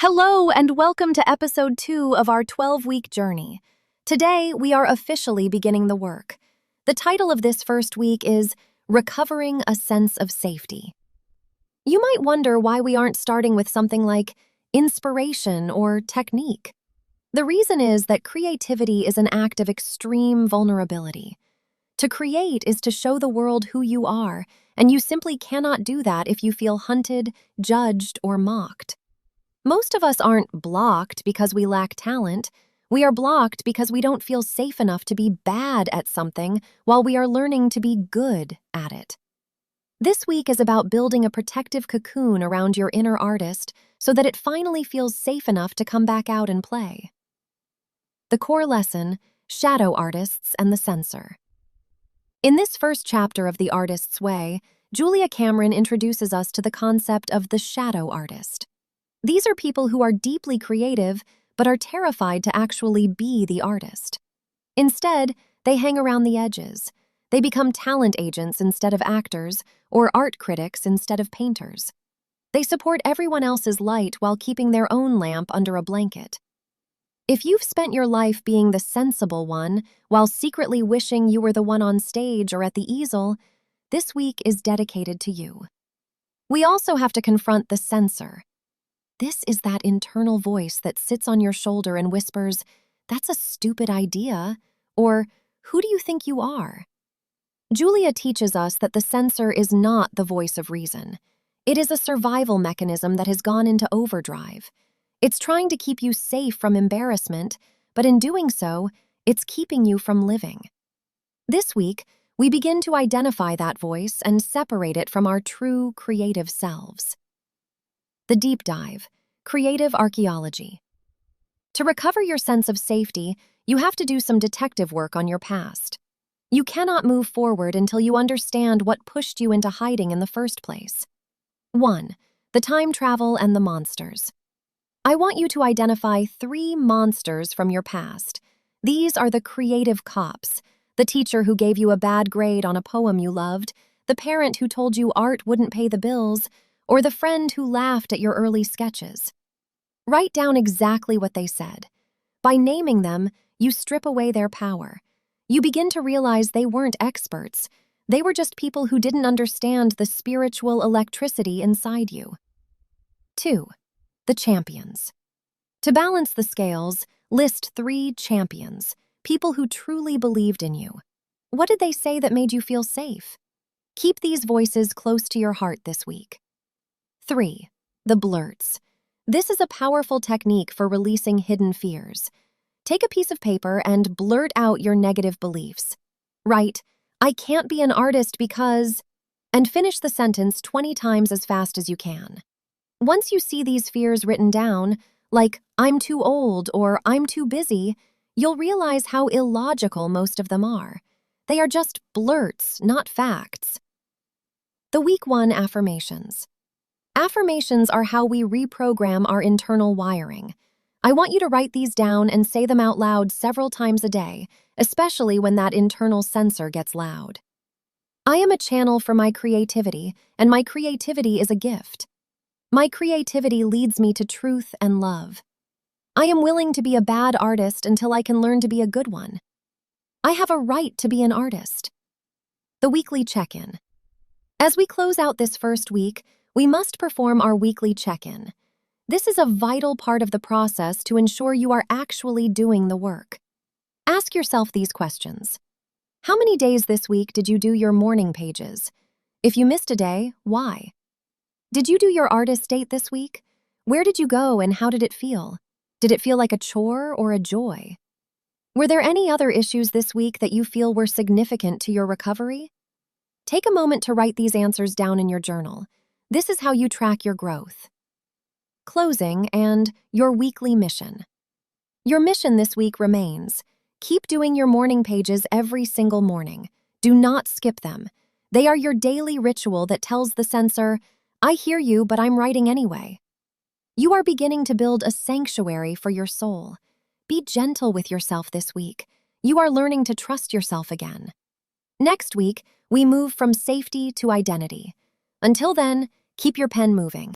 Hello, and welcome to episode 2 of our 12-week journey. Today, we are officially beginning the work. The title of this first week is Recovering a Sense of Safety. You might wonder why we aren't starting with something like inspiration or technique. The reason is that creativity is an act of extreme vulnerability. To create is to show the world who you are, and you simply cannot do that if you feel hunted, judged, or mocked. Most of us aren't blocked because we lack talent. We are blocked because we don't feel safe enough to be bad at something while we are learning to be good at it. This week is about building a protective cocoon around your inner artist so that it finally feels safe enough to come back out and play. The core lesson: shadow artists and the censor. In this first chapter of The Artist's Way, Julia Cameron introduces us to the concept of the shadow artist. These are people who are deeply creative but are terrified to actually be the artist. Instead, they hang around the edges. They become talent agents instead of actors, or art critics instead of painters. They support everyone else's light while keeping their own lamp under a blanket. If you've spent your life being the sensible one while secretly wishing you were the one on stage or at the easel, this week is dedicated to you. We also have to confront the censor. This is that internal voice that sits on your shoulder and whispers, "That's a stupid idea," or "Who do you think you are?" Julia teaches us that the censor is not the voice of reason. It is a survival mechanism that has gone into overdrive. It's trying to keep you safe from embarrassment, but in doing so, it's keeping you from living. This week, we begin to identify that voice and separate it from our true creative selves. The deep dive: creative archaeology. To recover your sense of safety, you have to do some detective work on your past. You cannot move forward until you understand what pushed you into hiding in the first place. 1. The time travel and the monsters. I want you to identify 3 monsters from your past. These are the creative cops: the teacher who gave you a bad grade on a poem you loved, the parent who told you art wouldn't pay the bills, or the friend who laughed at your early sketches. Write down exactly what they said. By naming them, you strip away their power. You begin to realize they weren't experts. They were just people who didn't understand the spiritual electricity inside you. 2. The champions. To balance the scales, list 3 champions, people who truly believed in you. What did they say that made you feel safe? Keep these voices close to your heart this week. 3. The blurts. This is a powerful technique for releasing hidden fears. Take a piece of paper and blurt out your negative beliefs. Write, "I can't be an artist because," and finish the sentence 20 times as fast as you can. Once you see these fears written down, like "I'm too old" or "I'm too busy," you'll realize how illogical most of them are. They are just blurts, not facts. The Week 1 affirmations. Affirmations are how we reprogram our internal wiring. I want you to write these down and say them out loud several times a day, especially when that internal censor gets loud. I am a channel for my creativity, and my creativity is a gift. My creativity leads me to truth and love. I am willing to be a bad artist until I can learn to be a good one. I have a right to be an artist. The weekly check-in. As we close out this first week, we must perform our weekly check-in. This is a vital part of the process to ensure you are actually doing the work. Ask yourself these questions. How many days this week did you do your morning pages? If you missed a day, why? Did you do your artist date this week? Where did you go and how did it feel? Did it feel like a chore or a joy? Were there any other issues this week that you feel were significant to your recovery? Take a moment to write these answers down in your journal. This is how you track your growth. Closing and your weekly mission. Your mission this week remains: keep doing your morning pages every single morning. Do not skip them. They are your daily ritual that tells the censor, "I hear you, but I'm writing anyway." You are beginning to build a sanctuary for your soul. Be gentle with yourself this week. You are learning to trust yourself again. Next week, we move from safety to identity. Until then, keep your pen moving.